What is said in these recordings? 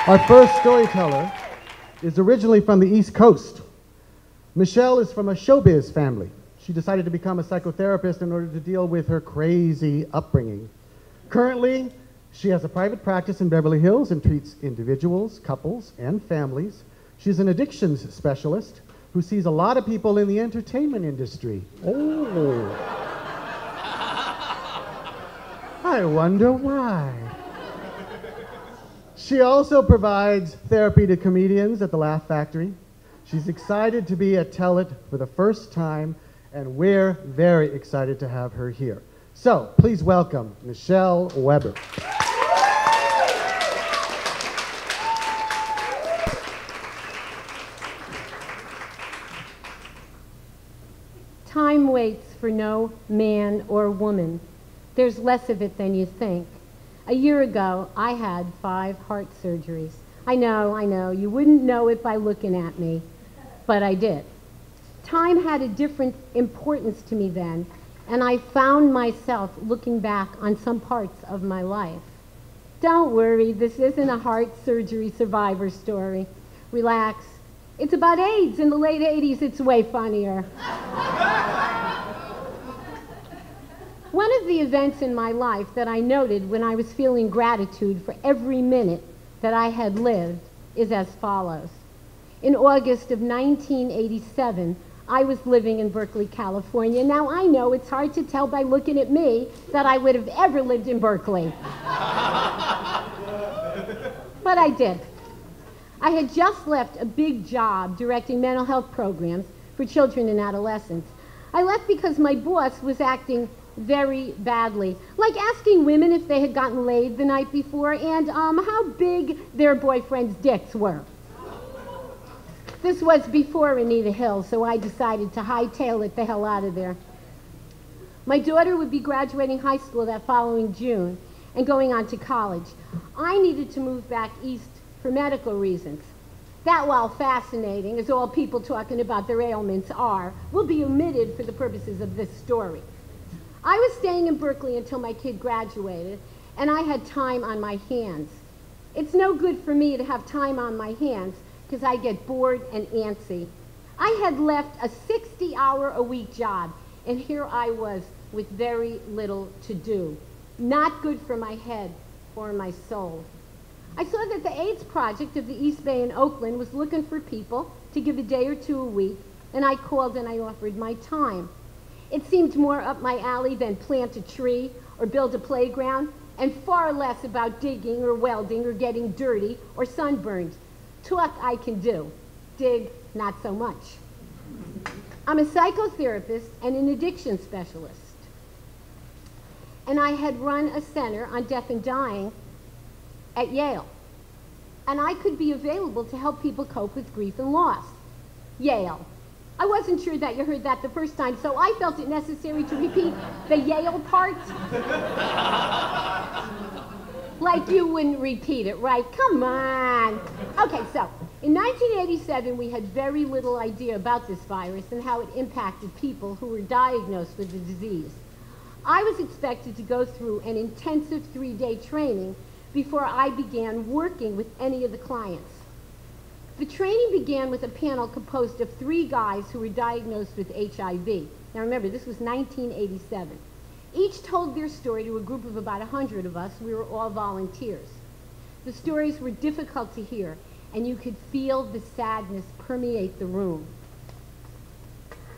Our first storyteller is originally from the East Coast. Michelle is from a showbiz family. She decided to become a psychotherapist in order to deal with her crazy upbringing. Currently, she has a private practice in Beverly Hills and treats individuals, couples, and families. She's an addictions specialist who sees a lot of people in the entertainment industry. Oh. I wonder why. She also provides therapy to comedians at the Laugh Factory. She's excited to be at Tell It for the first time, and we're very excited to have her here. So, please welcome Michelle Weber. Time waits for no man or woman. There's less of it than you think. A year ago, I had 5 heart surgeries. I know, you wouldn't know it by looking at me, but I did. Time had a different importance to me then, and I found myself looking back on some parts of my life. Don't worry, this isn't a heart surgery survivor story. Relax. It's about AIDS in the late 80s. It's way funnier. One of the events in my life that I noted when I was feeling gratitude for every minute that I had lived is as follows. In August of 1987, I was living in Berkeley, California. Now, I know it's hard to tell by looking at me that I would have ever lived in Berkeley. But I did. I had just left a big job directing mental health programs for children and adolescents. I left because my boss was acting very badly, like asking women if they had gotten laid the night before and how big their boyfriends' dicks were. This was before Anita Hill, so I decided to hightail it the hell out of there. My daughter would be graduating high school that following June and going on to college. I needed to move back east for medical reasons. That, while fascinating, as all people talking about their ailments are, will be omitted for the purposes of this story. I was staying in Berkeley until my kid graduated, and I had time on my hands. It's no good for me to have time on my hands because I get bored and antsy. I had left a 60-hour-a-week job, and here I was with very little to do. Not good for my head or my soul. I saw that the AIDS Project of the East Bay in Oakland was looking for people to give a day or two a week, and I called and I offered my time. It seemed more up my alley than plant a tree or build a playground, and far less about digging or welding or getting dirty or sunburned. Talk I can do. Dig, not so much. I'm a psychotherapist and an addiction specialist. And I had run a center on death and dying at Yale. And I could be available to help people cope with grief and loss. Yale. I wasn't sure that you heard that the first time, so I felt it necessary to repeat the Yale part. Like you wouldn't repeat it, right? Come on. Okay, so in 1987, we had very little idea about this virus and how it impacted people who were diagnosed with the disease. I was expected to go through an intensive 3-day training before I began working with any of the clients. The training began with a panel composed of 3 guys who were diagnosed with HIV. Now remember, this was 1987. Each told their story to a group of about 100 of us. We were all volunteers. The stories were difficult to hear, and you could feel the sadness permeate the room.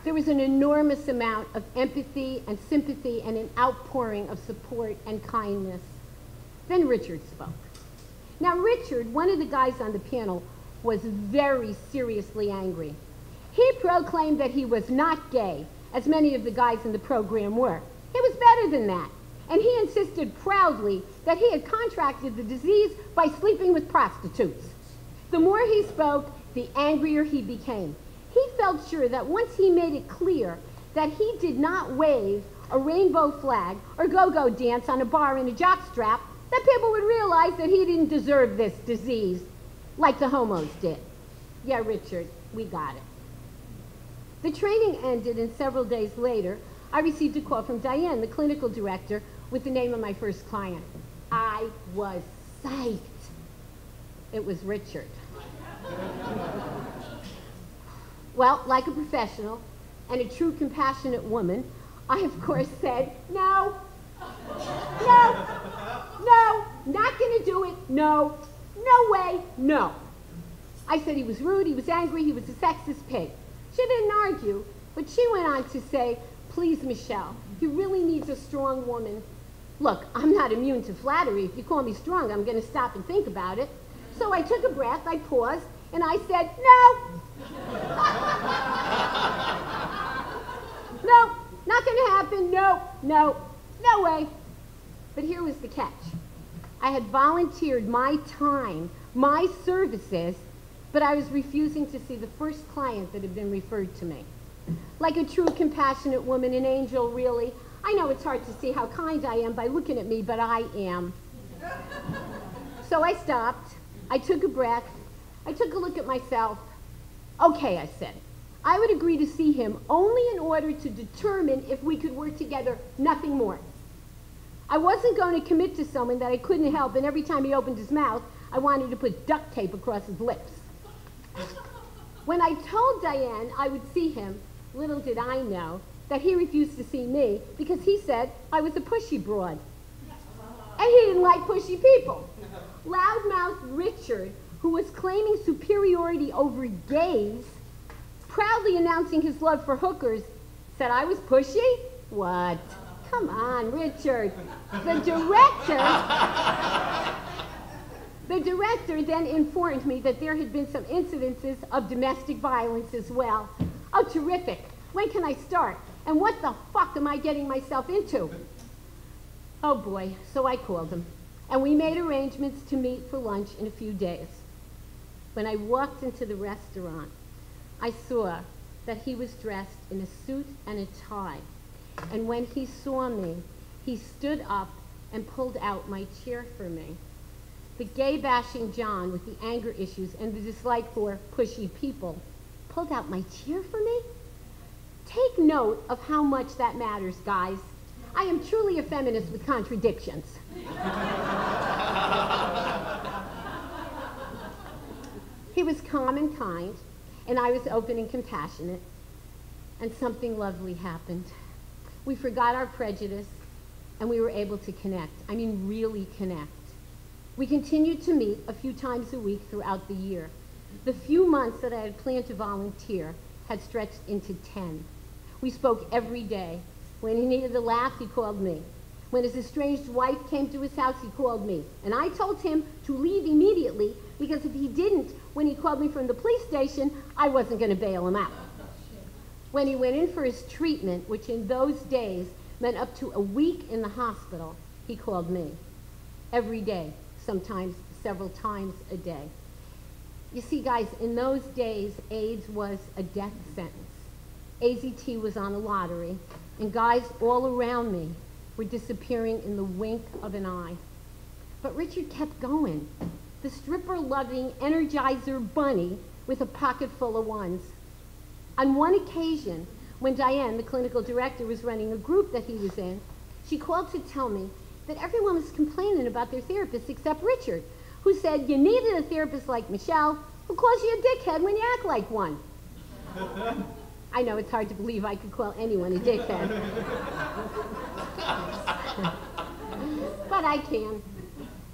There was an enormous amount of empathy and sympathy and an outpouring of support and kindness. Then Richard spoke. Now Richard, one of the guys on the panel, was very seriously angry. He proclaimed that he was not gay, as many of the guys in the program were. He was better than that. And he insisted proudly that he had contracted the disease by sleeping with prostitutes. The more he spoke, the angrier he became. He felt sure that once he made it clear that he did not wave a rainbow flag or go-go dance on a bar in a jockstrap, that people would realize that he didn't deserve this disease like the homos did. Yeah, Richard, we got it. The training ended, and several days later, I received a call from Diane, the clinical director, with the name of my first client. I was psyched. It was Richard. Well, like a professional and a true compassionate woman, I of course said, no, no, no, not gonna do it, no, no way, no. I said he was rude, he was angry, he was a sexist pig. She didn't argue, but she went on to say, please, Michelle, he really needs a strong woman. Look, I'm not immune to flattery. If you call me strong, I'm going to stop and think about it. So I took a breath, I paused, and I said, no. No, not going to happen, no, no, no way. But here was the catch. I had volunteered my time, my services, but I was refusing to see the first client that had been referred to me. Like a true compassionate woman, an angel really. I know it's hard to see how kind I am by looking at me, but I am. So I stopped, I took a breath, I took a look at myself. Okay, I said, I would agree to see him only in order to determine if we could work together, nothing more. I wasn't going to commit to someone that I couldn't help, and every time he opened his mouth, I wanted to put duct tape across his lips. When I told Diane I would see him, little did I know that he refused to see me because he said I was a pushy broad. And he didn't like pushy people. Loudmouth Richard, who was claiming superiority over gays, proudly announcing his love for hookers, said I was pushy? What? Come on, Richard. The director then informed me that there had been some incidences of domestic violence as well. Oh, terrific. When can I start? And what the fuck am I getting myself into? Oh boy, so I called him. And we made arrangements to meet for lunch in a few days. When I walked into the restaurant, I saw that he was dressed in a suit and a tie. And when he saw me, he stood up and pulled out my chair for me. The gay-bashing John with the anger issues and the dislike for pushy people pulled out my chair for me? Take note of how much that matters, guys. I am truly a feminist with contradictions. He was calm and kind, and I was open and compassionate, and something lovely happened. We forgot our prejudice, and we were able to connect. I mean, really connect. We continued to meet a few times a week throughout the year. The few months that I had planned to volunteer had stretched into 10. We spoke every day. When he needed a laugh, he called me. When his estranged wife came to his house, he called me. And I told him to leave immediately, because if he didn't, when he called me from the police station, I wasn't going to bail him out. When he went in for his treatment, which in those days meant up to a week in the hospital, he called me. Every day, sometimes several times a day. You see, guys, in those days, AIDS was a death sentence. AZT was on a lottery, and guys all around me were disappearing in the wink of an eye. But Richard kept going. The stripper-loving Energizer bunny with a pocket full of ones. On one occasion, when Diane, the clinical director, was running a group that he was in, she called to tell me that everyone was complaining about their therapist except Richard, who said you needed a therapist like Michelle, who calls you a dickhead when you act like one. I know it's hard to believe I could call anyone a dickhead. But I can.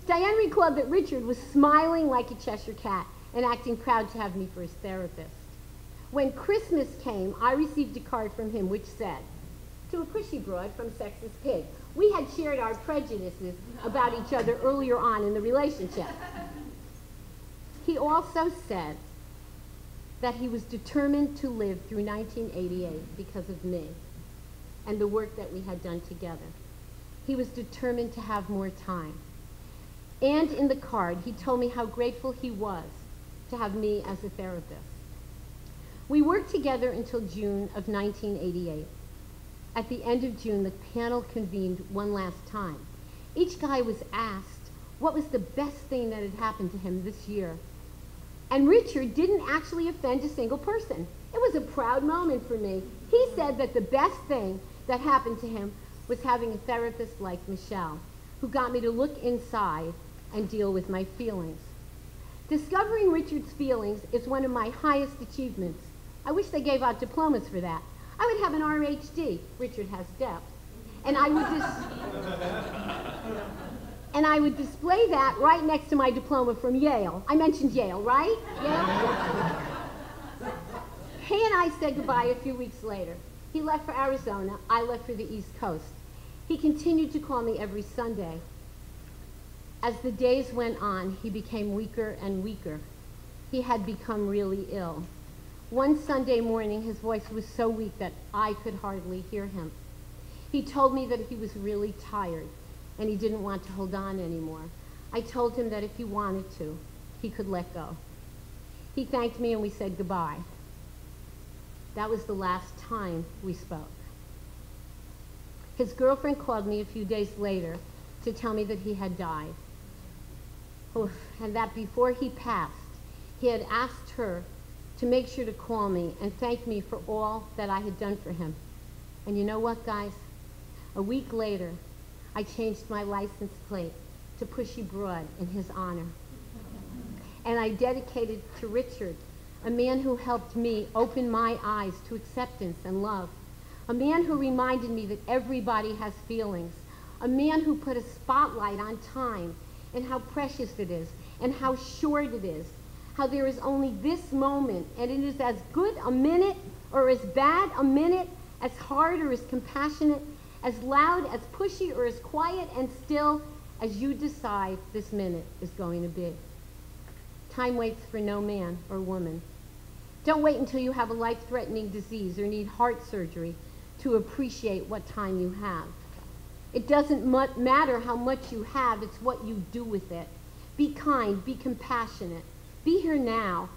Diane recalled that Richard was smiling like a Cheshire cat and acting proud to have me for his therapist. When Christmas came, I received a card from him which said, "To a pushy broad from Sexist Pig." We had shared our prejudices about each other earlier on in the relationship. He also said that he was determined to live through 1988 because of me and the work that we had done together. He was determined to have more time. And in the card, he told me how grateful he was to have me as a therapist. We worked together until June of 1988. At the end of June, the panel convened one last time. Each guy was asked what was the best thing that had happened to him this year. And Richard didn't actually offend a single person. It was a proud moment for me. He said that the best thing that happened to him was having a therapist like Michelle, who got me to look inside and deal with my feelings. Discovering Richard's feelings is one of my highest achievements. I wish they gave out diplomas for that. I would have an RHD. Richard has depth. And I would display that right next to my diploma from Yale. I mentioned Yale, right? Yale? He and I said goodbye a few weeks later. He left for Arizona. I left for the East Coast. He continued to call me every Sunday. As the days went on, he became weaker and weaker. He had become really ill. One Sunday morning, his voice was so weak that I could hardly hear him. He told me that he was really tired and he didn't want to hold on anymore. I told him that if he wanted to, he could let go. He thanked me and we said goodbye. That was the last time we spoke. His girlfriend called me a few days later to tell me that he had died. Oof, and that before he passed, he had asked her to make sure to call me and thank me for all that I had done for him. And you know what, guys? A week later, I changed my license plate to Pushy Broad in his honor. And I dedicated it to Richard, a man who helped me open my eyes to acceptance and love, a man who reminded me that everybody has feelings, a man who put a spotlight on time and how precious it is and how short it is, how there is only this moment and it is as good a minute or as bad a minute, as hard or as compassionate, as loud, as pushy, or as quiet and still as you decide this minute is going to be. Time waits for no man or woman. Don't wait until you have a life-threatening disease or need heart surgery to appreciate what time you have. It doesn't matter how much you have, it's what you do with it. Be kind, be compassionate, be here now.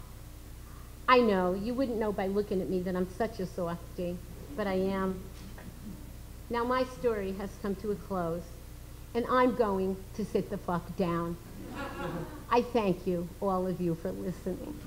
I know, you wouldn't know by looking at me that I'm such a softie, but I am. Now my story has come to a close, and I'm going to sit the fuck down. I thank you, all of you, for listening.